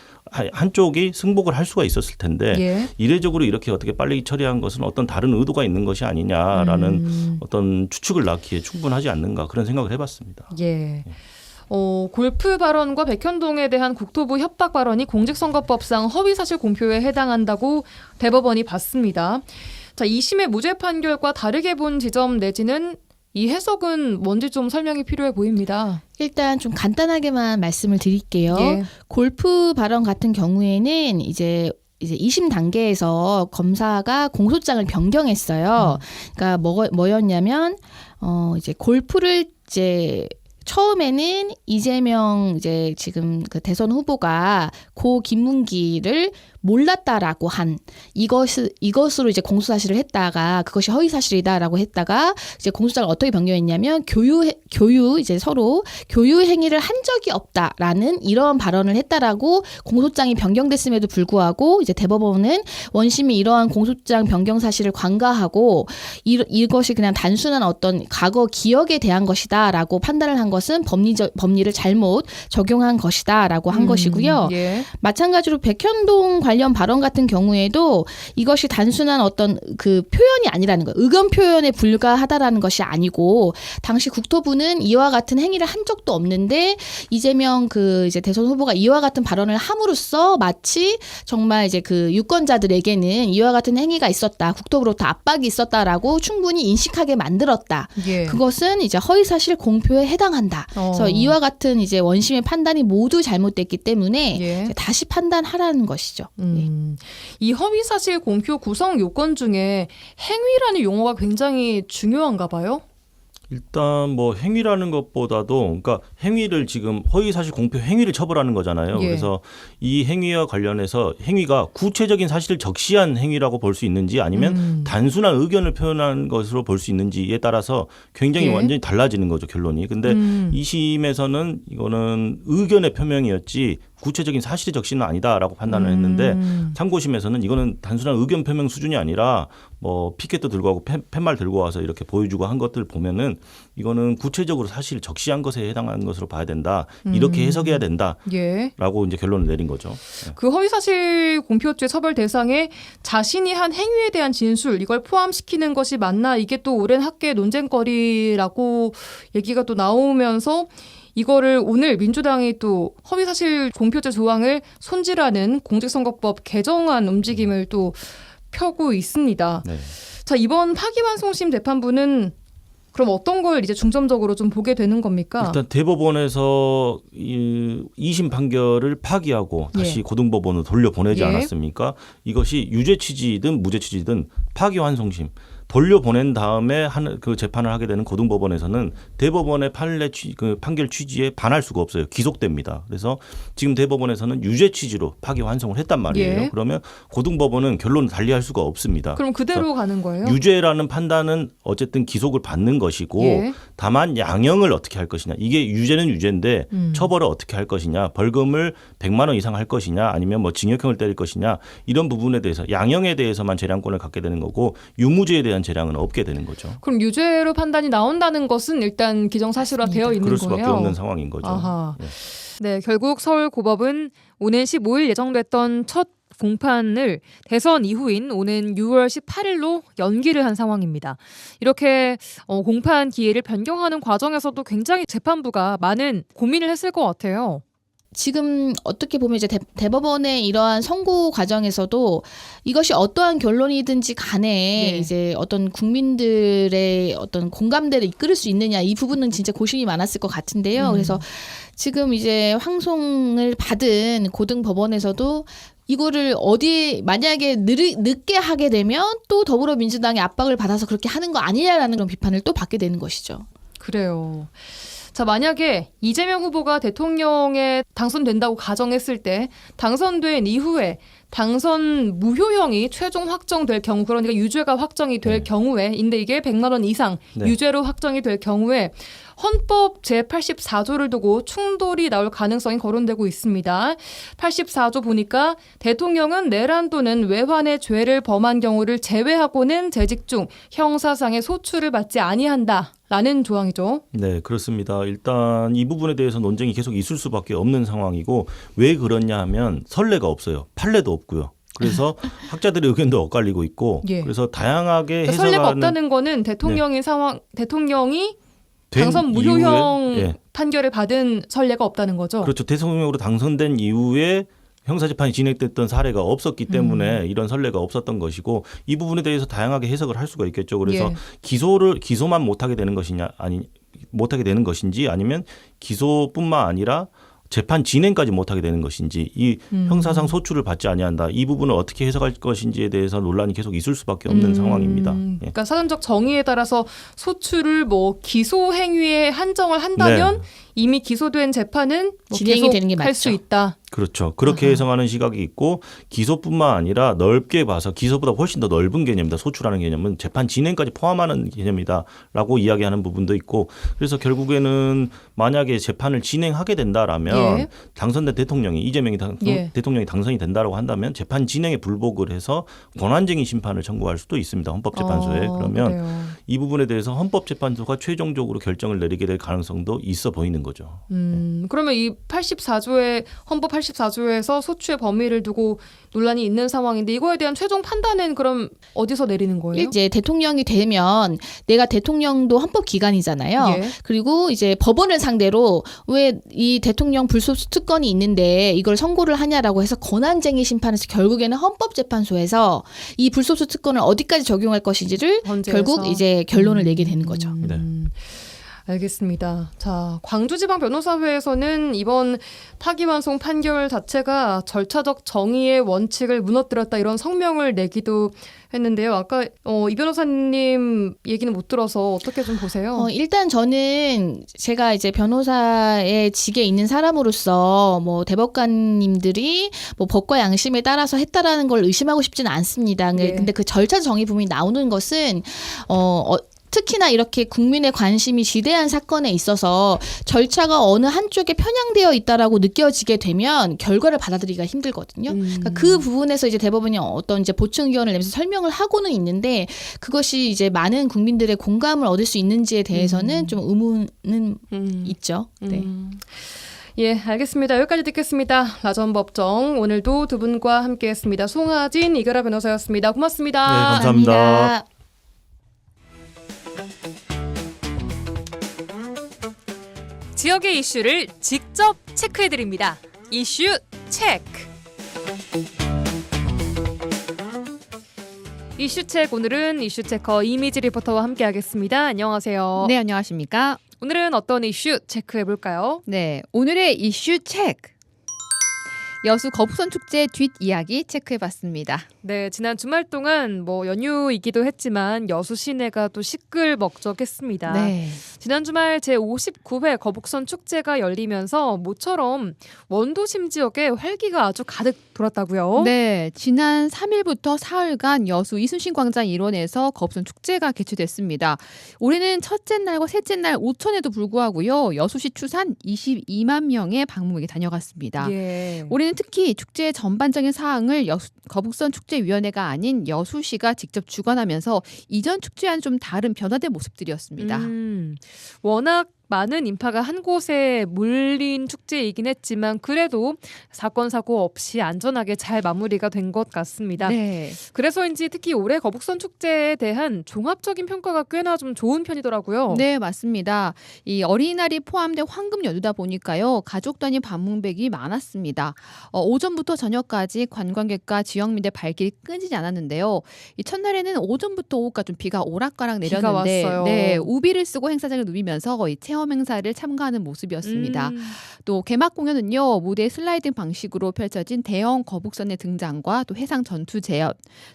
C: 한쪽이 승복을 할 수가 있었을 텐데
A: 예.
C: 이례적으로 이렇게 어떻게 빨리 처리한 것은 어떤 다른 의도가 있는 것이 아니냐라는 어떤 추측을 낳기에 충분하지 않는가 그런 생각을 해봤습니다.
A: 예. 골프 발언과 백현동에 대한 국토부 협박 발언이 공직선거법상 허위사실 공표에 해당한다고 대법원이 봤습니다. 자, 2심의 무죄 판결과 다르게 본 지점 내지는 이 해석은 뭔지 좀 설명이 필요해 보입니다.
D: 일단 좀 간단하게만 말씀을 드릴게요.
A: 예.
D: 골프 발언 같은 경우에는 이제 2심 단계에서 검사가 공소장을 변경했어요. 그러니까 뭐였냐면 이제 골프를 이제 처음에는 이재명 이제 지금 그 대선 후보가 고 김문기를 몰랐다라고 한 이것으로 이제 공소사실을 했다가 그것이 허위사실이다라고 했다가 이제 공소장을 어떻게 변경했냐면 교유 이제 서로 교유 행위를 한 적이 없다라는 이러한 발언을 했다라고 공소장이 변경됐음에도 불구하고 이제 대법원은 원심이 이러한 공소장 변경 사실을 관가하고 이것이 그냥 단순한 어떤 과거 기억에 대한 것이다라고 판단을 한 것은 법리를 잘못 적용한 것이다라고 한 것이고요.
A: 예.
D: 마찬가지로 백현동 관련 발언 같은 경우에도 이것이 단순한 어떤 그 표현이 아니라는 거예요. 의견 표현에 불과하다라는 것이 아니고 당시 국토부는 이와 같은 행위를 한 적도 없는데 이재명 그 이제 대선 후보가 이와 같은 발언을 함으로써 마치 정말 이제 그 유권자들에게는 이와 같은 행위가 있었다. 국토부로부터 압박이 있었다라고 충분히 인식하게 만들었다.
A: 예.
D: 그것은 이제 허위사실 공표에 해당한다. 그래서 이와 같은 이제 원심의 판단이 모두 잘못됐기 때문에
A: 예.
D: 이제 다시 판단하라는 것이죠.
A: 이 허위사실 공표 구성 요건 중에 행위라는 용어가 굉장히 중요한가 봐요.
C: 일단 뭐 행위라는 것보다도 그러니까 행위를 지금 허위사실 공표 행위를 처벌하는 거잖아요.
A: 예.
C: 그래서 이 행위와 관련해서 행위가 구체적인 사실을 적시한 행위라고 볼 수 있는지 아니면 단순한 의견을 표현한 것으로 볼 수 있는지에 따라서 굉장히
A: 예.
C: 완전히 달라지는 거죠, 결론이. 근데 2심에서는 이거는 의견의 표명이었지 구체적인 사실의 적시는 아니다라고 판단을 했는데 3고심에서는 이거는 단순한 의견 표명 수준이 아니라 뭐 피켓도 들고 하고 팻말 들고 와서 이렇게 보여주고 한 것들 보면은 이거는 구체적으로 사실 적시한 것에 해당하는 것으로 봐야 된다. 이렇게 해석해야 된다라고
A: 예.
C: 이제 결론을 내린 거죠. 네.
A: 그 허위사실 공표죄 처벌 대상에 자신이 한 행위에 대한 진술 이걸 포함시키는 것이 맞나 이게 또 오랜 학계 논쟁거리라고 얘기가 또 나오면서 이거를 오늘 민주당이 또 허위사실 공표죄 조항을 손질하는 공직선거법 개정안 움직임을 또 펴고 있습니다.
C: 네.
A: 자, 이번 파기환송심 재판부는 그럼 어떤 걸 이제 중점적으로 좀 보게 되는 겁니까?
C: 일단 대법원에서 이 2심 판결을 파기하고 다시
A: 예.
C: 고등법원으로 돌려보내지
A: 예.
C: 않았습니까? 이것이 유죄 취지든 무죄 취지든 파기환송심 돌려보낸 다음에 그 재판을 하게 되는 고등법원에서는 대법원의 판결 취지에 반할 수가 없어요. 기속됩니다. 그래서 지금 대법원에서는 유죄 취지로 파기환송을 했단 말이에요.
A: 예.
C: 그러면 고등법원은 결론을 달리할 수가 없습니다.
A: 그럼 그대로 가는 거예요?
C: 유죄라는 판단은 어쨌든 기속을 받는 것이고
A: 예.
C: 다만 양형을 어떻게 할 것이냐. 이게 유죄는 유죄인데 처벌을 어떻게 할 것이냐. 벌금을 100만 원 이상 할 것이냐 아니면 뭐 징역형을 때릴 것이냐. 이런 부분에 대해서 양형에 대해서만 재량권을 갖게 되는 거고 유무죄에 대한 재량은 없게 되는 거죠.
A: 그럼 유죄로 판단이 나온다는 것은 일단 기정사실화되어 있는
C: 그럴
A: 거예요?
C: 수밖에 없는 상황인 거죠.
A: 아하.
C: 네.
A: 네, 결국 서울고법은 오는 15일 예정됐던 첫 공판을 대선 이후인 오는 6월 18일로 연기를 한 상황입니다. 이렇게 공판 기일을 변경하는 과정에서도 굉장히 재판부가 많은 고민을 했을 것 같아요.
D: 지금 어떻게 보면 이제 대법원의 이러한 선고 과정에서도 이것이 어떠한 결론이든지 간에
A: 네.
D: 이제 어떤 국민들의 어떤 공감대를 이끌을 수 있느냐 이 부분은 진짜 고심이 많았을 것 같은데요. 그래서 지금 이제 황송을 받은 고등법원에서도 이거를 만약에 늦게 하게 되면 또 더불어민주당의 압박을 받아서 그렇게 하는 거 아니냐라는 그런 비판을 또 받게 되는 것이죠.
A: 그래요. 자, 만약에 이재명 후보가 대통령에 당선된다고 가정했을 때 당선된 이후에 당선 무효형이 최종 확정될 경우, 그러니까 유죄가 확정이 될 경우에인데 이게 100만 원 이상
C: 네.
A: 유죄로 확정이 될 경우에 헌법 제84조를 두고 충돌이 나올 가능성이 거론되고 있습니다. 84조 보니까 대통령은 내란 또는 외환의 죄를 범한 경우를 제외하고는 재직 중 형사상의 소출을 받지 아니한다. 라는 조항이죠.
C: 네, 그렇습니다. 일단 이 부분에 대해서 논쟁이 계속 있을 수밖에 없는 상황이고 왜 그러냐 하면 선례가 없어요. 판례도 없고요. 그래서 학자들의 의견도 엇갈리고 있고
A: 예.
C: 그래서 다양하게
A: 그러니까
C: 해석하는
A: 선례가 없다는 거는 대통령의 상황, 대통령이 당선 무효형
C: 이후에, 예.
A: 판결을 받은 선례가 없다는 거죠.
C: 그렇죠. 대통령으로 당선된 이후에 형사재판이 진행됐던 사례가 없었기 때문에 이런 선례가 없었던 것이고 이 부분에 대해서 다양하게 해석을 할 수가 있겠죠. 그래서
A: 예.
C: 기소만 못하게 되는 것이냐 못하게 되는 것인지 아니면 기소뿐만 아니라 재판 진행까지 못하게 되는 것인지 이 형사상 소출을 받지 아니한다. 이 부분을 어떻게 해석할 것인지에 대해서 논란이 계속 있을 수밖에 없는 상황입니다. 예.
A: 그러니까 사전적 정의에 따라서 소출을 뭐 기소 행위에 한정을 한다면
C: 네.
A: 이미 기소된 재판은 뭐
D: 진행이 되는 게
A: 할 수
D: 맞죠.
A: 있다.
C: 그렇죠. 그렇게 해석하는 시각이 있고 기소뿐만 아니라 넓게 봐서 기소보다 훨씬 더 넓은 개념이다. 소출하는 개념은 재판 진행까지 포함하는 개념이다라고 이야기하는 부분도 있고 그래서 결국에는 만약에 재판을 진행하게 된다라면
A: 예.
C: 당선된 대통령이 이재명이 대통령이 당선이 된다라고 한다면 재판 진행에 불복을 해서 권한쟁의 심판을 청구할 수도 있습니다. 헌법재판소에. 그러면
A: 그래요.
C: 이 부분에 대해서 헌법재판소가 최종적으로 결정을 내리게 될 가능성도 있어 보이는 거죠.
A: 그러면 이 84조의 헌법 84조에서 소추의 범위를 두고 논란이 있는 상황인데 이거에 대한 최종 판단은 그럼 어디서 내리는 거예요?
D: 이제 대통령이 되면 내가 대통령도 헌법 기관이잖아요.
A: 예.
D: 그리고 이제 법원을 상대로 왜 이 대통령 불소수 특권이 있는데 이걸 선고를 하냐라고 해서 권한쟁의 심판에서 결국에는 헌법재판소에서 이 불소수 특권을 어디까지 적용할 것인지를
A: 헌재에서.
D: 결국 이제 결론을 내게 되는 거죠.
C: 네.
A: 알겠습니다. 자, 광주지방변호사회에서는 이번 파기환송 판결 자체가 절차적 정의의 원칙을 무너뜨렸다 이런 성명을 내기도 했는데요. 아까 이 변호사님 얘기는 못 들어서 어떻게 좀 보세요?
D: 일단 저는 제가 이제 변호사의 직에 있는 사람으로서 뭐 대법관님들이 뭐 법과 양심에 따라서 했다라는 걸 의심하고 싶지는 않습니다.
A: 예.
D: 근데 그 절차 정의 부분이 나오는 것은 특히나 이렇게 국민의 관심이 지대한 사건에 있어서 절차가 어느 한쪽에 편향되어 있다라고 느껴지게 되면 결과를 받아들이기가 힘들거든요. 그러니까 그 부분에서 이제 대법원이 어떤 이제 보충 의견을 내면서 설명을 하고는 있는데 그것이 이제 많은 국민들의 공감을 얻을 수 있는지에 대해서는 좀 의문은 있죠. 네.
A: 예, 알겠습니다. 여기까지 듣겠습니다. 라전법정 오늘도 두 분과 함께했습니다. 송하진, 이결아 변호사였습니다. 고맙습니다.
C: 네, 감사합니다.
A: 지역의 이슈를 직접 체크해드립니다. 이슈 체크. 이슈 체크 오늘은 이슈 체커 이미지 리포터와 함께하겠습니다. 안녕하세요.
G: 네, 안녕하십니까?
A: 오늘은 어떤 이슈 체크해볼까요?
G: 네, 오늘의 이슈 체크. 여수 거북선 축제 뒷이야기 체크해봤습니다.
A: 네, 지난 주말 동안 뭐 연휴이기도 했지만 여수 시내가 또 시끌벅적했습니다.
G: 네.
A: 지난 주말 제59회 거북선 축제가 열리면서 모처럼 원도심 지역에 활기가 아주 가득 돌았다고요?
G: 네, 지난 3일부터 사흘간 여수 이순신 광장 일원에서 거북선 축제가 개최됐습니다. 올해는 첫째 날과 셋째 날 오천에도 불구하고요. 여수시 추산 22만 명의 방문객이 다녀갔습니다.
A: 예.
G: 올해는 특히 축제의 전반적인 사항을 거북선 축제위원회가 아닌 여수시가 직접 주관하면서 이전 축제와는 좀 다른 변화된 모습들이었습니다.
A: 워낙 많은 인파가 한 곳에 몰린 축제이긴 했지만 그래도 사건 사고 없이 안전하게 잘 마무리가 된 것 같습니다.
G: 네.
A: 그래서인지 특히 올해 거북선 축제에 대한 종합적인 평가가 꽤나 좀 좋은 편이더라고요.
G: 네, 맞습니다. 이 어린이날이 포함된 황금 연휴다 보니까요. 가족 단위 방문객이 많았습니다. 오전부터 저녁까지 관광객과 지역민들 발길이 끊이지 않았는데요. 이 첫날에는 오전부터 오후까지 좀 비가 오락가락 내렸는데
A: 비가 왔어요.
G: 네, 우비를 쓰고 행사장을 누비면서 이 체험 행사를 참가하는 모습이었습니다. 또 개막 공연은요. 무대 슬라이딩 방식으로 펼쳐진 대형 거북선의 등장과 또 해상 전투 재현,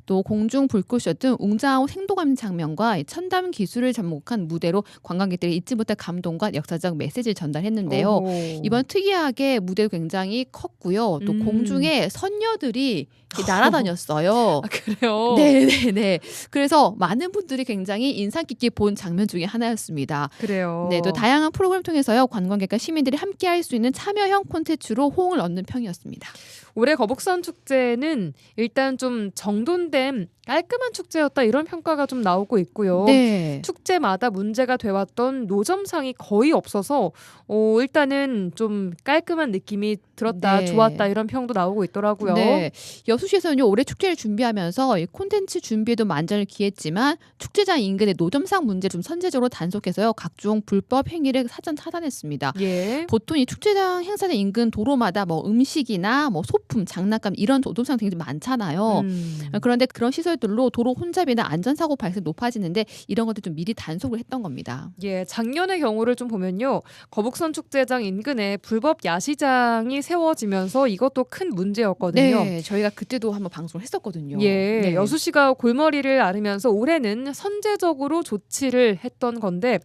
G: 또 공중 불꽃쇼 등 웅장하고 생동한 장면과 첨단 기술을 접목한 무대로 관광객들이 잊지 못할 감동과 역사적 메시지를 전달했는데요.
A: 오호.
G: 이번 특이하게 무대도 굉장히 컸고요. 또 공중에 선녀들이 이렇게 날아다녔어요.
A: 아, 그래요?
G: 네네네. 그래서 많은 분들이 굉장히 인상 깊게 본 장면 중에 하나였습니다.
A: 그래요.
G: 네, 또 다양한 프로그램 통해서요. 관광객과 시민들이 함께할 수 있는 참여형 콘텐츠로 호응을 얻는 평이었습니다.
A: 올해 거북선 축제는 일단 좀 정돈된 깔끔한 축제였다 이런 평가가 좀 나오고 있고요.
G: 네.
A: 축제마다 문제가 돼왔던 노점상이 거의 없어서 일단은 좀 깔끔한 느낌이 들었다,
G: 네.
A: 좋았다 이런 평도 나오고 있더라고요.
G: 네. 여수시에서는요 올해 축제를 준비하면서 이 콘텐츠 준비에도 만전을 기했지만 축제장 인근의 노점상 문제를 좀 선제적으로 단속해서요 각종 불법 행위를 사전 차단했습니다.
A: 예.
G: 보통 이 축제장 행사장 인근 도로마다 뭐 음식이나 뭐 소품, 장난감 이런 노점상 굉장히 많잖아요. 그런데 그런 시설들로 도로 혼잡이나 안전사고 발생 높아지는데 이런 것들 좀 미리 단속을 했던 겁니다.
A: 예, 작년의 경우를 좀 보면요. 거북선 축제장 인근에 불법 야시장이 세워지면서 이것도 큰 문제였거든요.
G: 네, 저희가 그때도 한번 방송을 했었거든요.
A: 예,
G: 네.
A: 여수시가 골머리를 앓으면서 올해는 선제적으로 조치를 했던 건데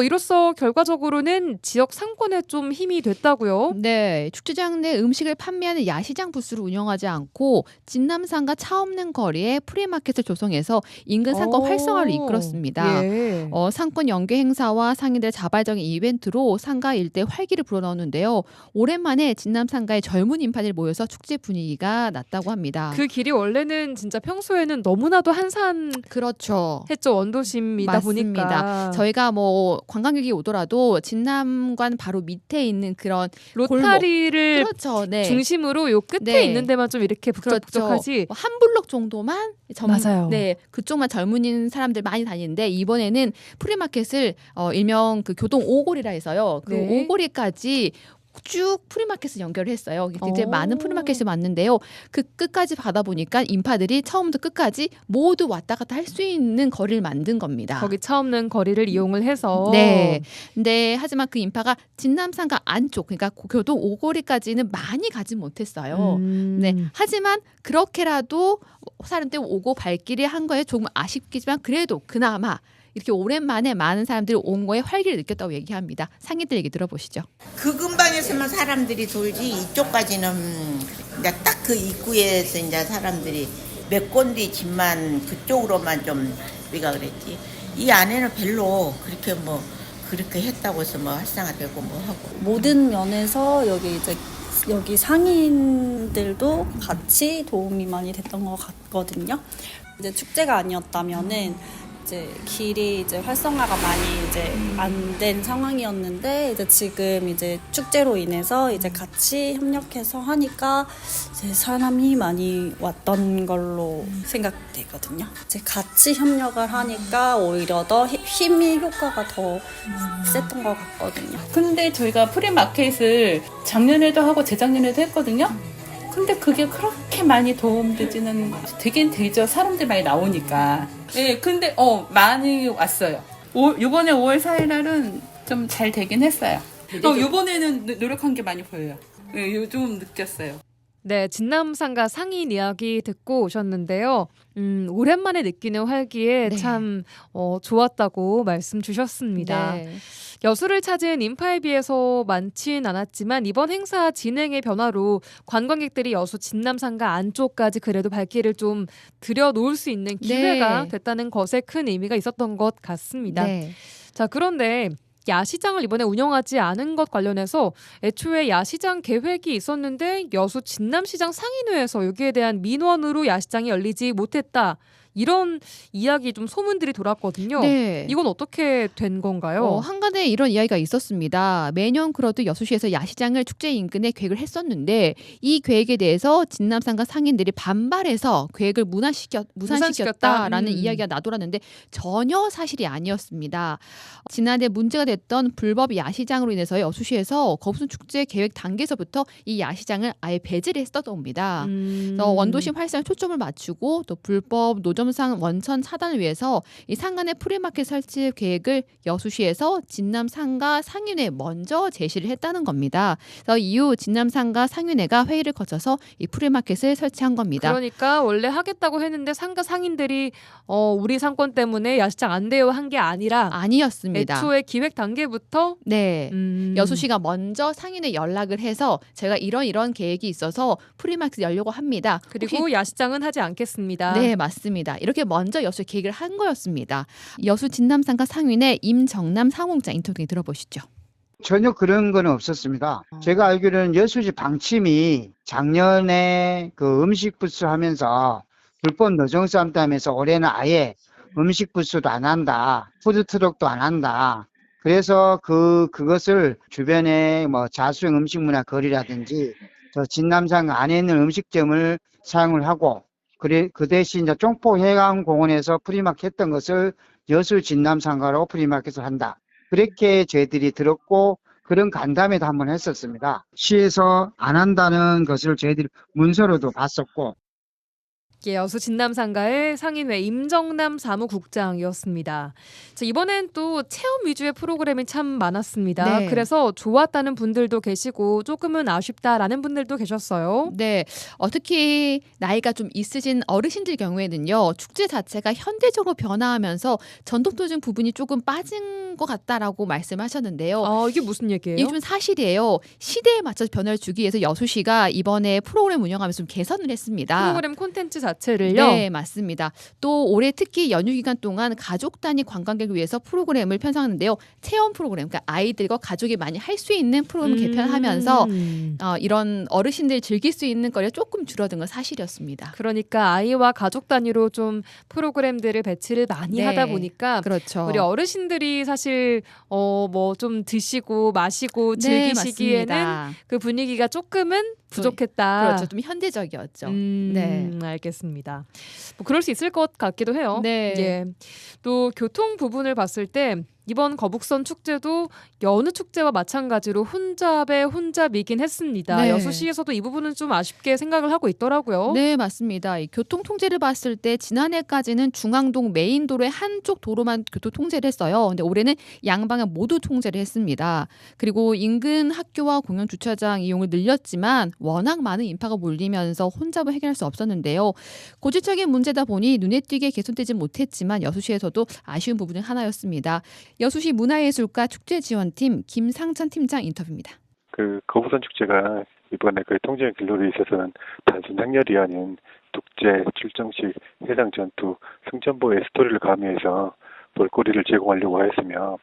A: 이로써 결과적으로는 지역 상권에 좀 힘이 됐다고요.
G: 네, 축제장 내 음식을 판매하는 야시장 부스를 운영하지 않고 진남산과 차 없는 거리에 프리마켓을 조성해서 인근 상권 활성화를 이끌었습니다.
A: 예.
G: 상권 연계 행사와 상인들의 자발적인 이벤트로 상가 일대 활기를 불어넣었는데요. 오랜만에 진남 상가에 젊은 인파들이 모여서 축제 분위기가 났다고 합니다.
A: 그 길이 원래는 진짜 평소에는 너무나도 한산했죠.
G: 그렇죠.
A: 원도심이다
G: 맞습니다.
A: 보니까
G: 저희가 뭐 관광객이 오더라도 진남관 바로 밑에 있는 그런
A: 로타리를
G: 그렇죠. 네.
A: 중심으로 요 끝에
G: 네.
A: 있는 데만 좀 이렇게 북적북적하지.
G: 뭐한 블록 정도만
A: 맞아요.
G: 네, 그쪽만 젊은 사람들 많이 다니는데 이번에는 프리마켓을 일명 그 교동 오골이라 해서요. 그
A: 네.
G: 오골이까지 쭉 프리마켓을 연결했어요. 굉장히
A: 오.
G: 많은 프리마켓이 왔는데요. 그 끝까지 가다 보니까 인파들이 처음부터 끝까지 모두 왔다 갔다 할 수 있는 거리를 만든 겁니다.
A: 거기 차 없는 거리를 이용을 해서
G: 네. 근데 하지만 그 인파가 진남상가 안쪽, 그러니까 교동 오거리까지는 많이 가지 못했어요. 네. 하지만 그렇게라도 사람들이 오고 발길이 한 거에 조금 아쉽겠지만 그래도 그나마 이렇게 오랜만에 많은 사람들이 온 거에 활기를 느꼈다고 얘기합니다. 상인들 얘기 들어보시죠.
H: 그 근방에서만 사람들이 돌지 이쪽까지는 이제 딱 그 입구에서 이제 사람들이 몇 군데 집만 그쪽으로만 좀 우리가 그랬지. 이 안에는 별로 그렇게 뭐 그렇게 했다고 해서 뭐 활성화되고 뭐 하고.
I: 모든 면에서 여기 상인들도 같이 도움이 많이 됐던 것 같거든요. 이제 축제가 아니었다면은 이제 길이 이제 활성화가 많이 이제 안 된 상황이었는데 이제 지금 이제 축제로 인해서 이제 같이 협력해서 하니까 이제 사람이 많이 왔던 걸로 생각되거든요. 이제 같이 협력을 하니까 오히려 더 힘이 효과가 더 셌던 것 같거든요.
J: 근데 저희가 프리마켓을 작년에도 하고 재작년에도 했거든요. 근데 그게 그렇게 많이 도움되지는 되긴 되죠. 사람들 많이 나오니까. 예, 근데 많이 왔어요. 요번에 5월 4일 날은 좀 잘 되긴 했어요. 요번에는 노력한 게 많이 보여요. 예, 요즘 느꼈어요.
A: 네, 진남상가 상인 이야기 듣고 오셨는데요. 오랜만에 느끼는 활기에
G: 네.
A: 참 좋았다고 말씀 주셨습니다.
G: 네.
A: 여수를 찾은 인파에 비해서 많진 않았지만 이번 행사 진행의 변화로 관광객들이 여수 진남상가 안쪽까지 그래도 발길을 좀 들여놓을 수 있는 기회가
G: 네.
A: 됐다는 것에 큰 의미가 있었던 것 같습니다.
G: 네.
A: 자, 그런데 야시장을 이번에 운영하지 않은 것 관련해서 애초에 야시장 계획이 있었는데 여수 진남시장 상인회에서 여기에 대한 민원으로 야시장이 열리지 못했다. 이런 이야기 좀 소문들이 돌았거든요.
G: 네.
A: 이건 어떻게 된 건가요?
G: 한간에 이런 이야기가 있었습니다. 매년 그러듯 여수시에서 야시장을 축제 인근에 계획을 했었는데 이 계획에 대해서 진남상가 상인들이 반발해서 계획을 무산시켰다라는 이야기가 나돌았는데 전혀 사실이 아니었습니다. 지난해 문제가 됐던 불법 야시장으로 인해서 여수시에서 거북선 축제 계획 단계에서부터 이 야시장을 아예 배제를 했었던 겁니다. 그래서 원도심 활성에 초점을 맞추고 또 불법 노점상 원천 차단을 위해서 이 상간의 프리마켓 설치 계획을 여수시에서 진남상가 상인회에 먼저 제시를 했다는 겁니다. 그래서 이후 진남상가 상인회가 회의를 거쳐서 이 프리마켓을 설치한 겁니다.
A: 그러니까 원래 하겠다고 했는데 상가 상인들이 우리 상권 때문에 야시장 안 돼요 한 게 아니라
G: 아니었습니다.
A: 애초에 기획 단계부터
G: 네. 여수시가 먼저 상인회 연락을 해서 제가 이런 계획이 있어서 프리마켓 열려고 합니다.
A: 그리고 야시장은 하지 않겠습니다.
G: 네, 맞습니다. 이렇게 먼저 여수 계획을 한 거였습니다. 여수 진남상가 상인회 임정남 상공장 인터뷰 들어보시죠.
K: 전혀 그런 건 없었습니다. 제가 알기로는 여수시 방침이 작년에 그 음식 부스 하면서 불법 노점 싸움도 하면서 올해는 아예 음식 부스도 안 한다. 푸드트럭도 안 한다. 그래서 그것을 주변에 뭐 자수형 음식 문화 거리라든지 저 진남상 안에 있는 음식점을 사용을 하고 그 대신 이제 종포해강공원에서 프리마켓 했던 것을 여수 진남상가로 프리마켓을 한다. 그렇게 저희들이 들었고 그런 간담회도 한번 했었습니다. 시에서 안 한다는 것을 저희들이 문서로도 봤었고.
A: 예, 여수 진남상가의 상인회 임정남 사무국장이었습니다. 자, 이번엔 또 체험 위주의 프로그램이 참 많았습니다.
G: 네.
A: 그래서 좋았다는 분들도 계시고 조금은 아쉽다라는 분들도 계셨어요.
G: 네, 특히 나이가 좀 있으신 어르신들 경우에는요, 축제 자체가 현대적으로 변화하면서 전통적인 부분이 조금 빠진 것 같다라고 말씀하셨는데요.
A: 이게 무슨 얘기예요?
G: 이게 좀 사실이에요. 시대에 맞춰서 변화를 주기 위해서 여수시가 이번에 프로그램 운영하면서 좀 개선을 했습니다.
A: 프로그램 콘텐츠 자체를요?
G: 네, 맞습니다. 또 올해 특히 연휴 기간 동안 가족 단위 관광객을 위해서 프로그램을 편성하는데요. 체험 프로그램, 그러니까 아이들과 가족이 많이 할 수 있는 프로그램을 개편하면서 이런 어르신들이 즐길 수 있는 거리가 조금 줄어든 건 사실이었습니다.
A: 그러니까 아이와 가족 단위로 좀 프로그램들을 배치를 많이
G: 네,
A: 하다 보니까
G: 그렇죠.
A: 우리 어르신들이 사실 뭐 좀 드시고 마시고 즐기시기에는
G: 맞습니다.
A: 그 분위기가 조금은 부족했다.
G: 그렇죠. 좀 현대적이었죠. 네.
A: 알겠습니다. 뭐 그럴 수 있을 것 같기도 해요.
G: 네.
A: 예. 또 교통 부분을 봤을 때 이번 거북선 축제도 여느 축제와 마찬가지로 혼잡에 혼잡이긴 했습니다.
G: 네.
A: 여수시에서도 이 부분은 좀 아쉽게 생각을 하고 있더라고요.
G: 네, 맞습니다. 이 교통 통제를 봤을 때 지난해까지는 중앙동 메인 도로의 한쪽 도로만 교통 통제를 했어요. 근데 올해는 양방향 모두 통제를 했습니다. 그리고 인근 학교와 공영 주차장 이용을 늘렸지만 워낙 많은 인파가 몰리면서 혼잡을 해결할 수 없었는데요. 고질적인 문제다 보니 눈에 띄게 개선되지 못했지만 여수시에서도 아쉬운 부분은 하나였습니다. 여수시 문화예술가 축제지원팀 김상천 팀장 인터뷰입니다.
L: 그 거북선 축제가 이번에 그 통제 길로에 있어서는 단순 행렬이 아닌 축제, 출정식, 해상 전투, 승전보의 스토리를 가미해서 볼거리를 제공하려고 하였으며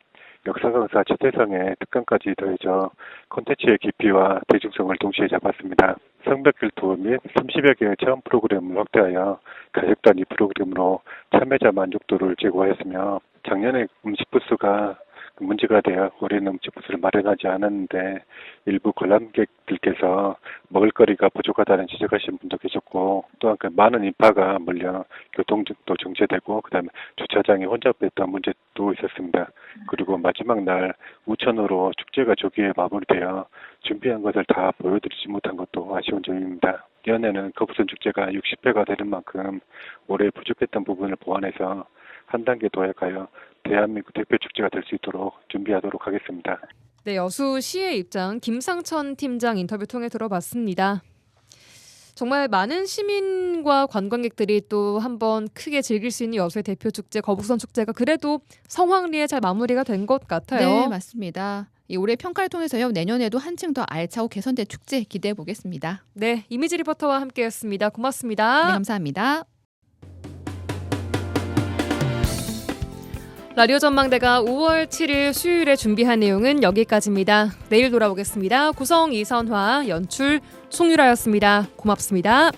L: 역사 강사 최태성의 특강까지 더해져 콘텐츠의 깊이와 대중성을 동시에 잡았습니다. 성벽길 투어 및 30여 개의 체험 프로그램을 확대하여 가족 단위 프로그램으로 참여자 만족도를 제고하였으며 작년에 음식 부스가 문제가 되어 올해는 음식 부스를 마련하지 않았는데 일부 관람객들께서 먹을거리가 부족하다는 지적하신 분도 계셨고 또한 그 많은 인파가 몰려 교통도 정체되고 그다음에 주차장이 혼잡했던 문제도 있었습니다. 그리고 마지막 날 우천으로 축제가 조기에 마무리되어 준비한 것을 다 보여드리지 못한 것도 아쉬운 점입니다. 연에는 거북선 축제가 60회가 되는 만큼 올해 부족했던 부분을 보완해서 한 단계 도약하여 대한민국 대표 축제가 될 수 있도록 준비하도록 하겠습니다.
A: 네, 여수시의 입장 김상천 팀장 인터뷰 통해 들어봤습니다. 정말 많은 시민과 관광객들이 또 한번 크게 즐길 수 있는 여수의 대표 축제 거북선 축제가 그래도 성황리에 잘 마무리가 된 것 같아요.
G: 네, 맞습니다. 이 올해 평가를 통해서요. 내년에도 한층 더 알차고 개선된 축제 기대해 보겠습니다.
A: 네, 이미지 리포터와 함께했습니다. 고맙습니다.
G: 네, 감사합니다.
A: 라디오 전망대가 5월 7일 수요일에 준비한 내용은 여기까지입니다. 내일 돌아오겠습니다. 구성 이선화, 연출 송유라였습니다. 고맙습니다.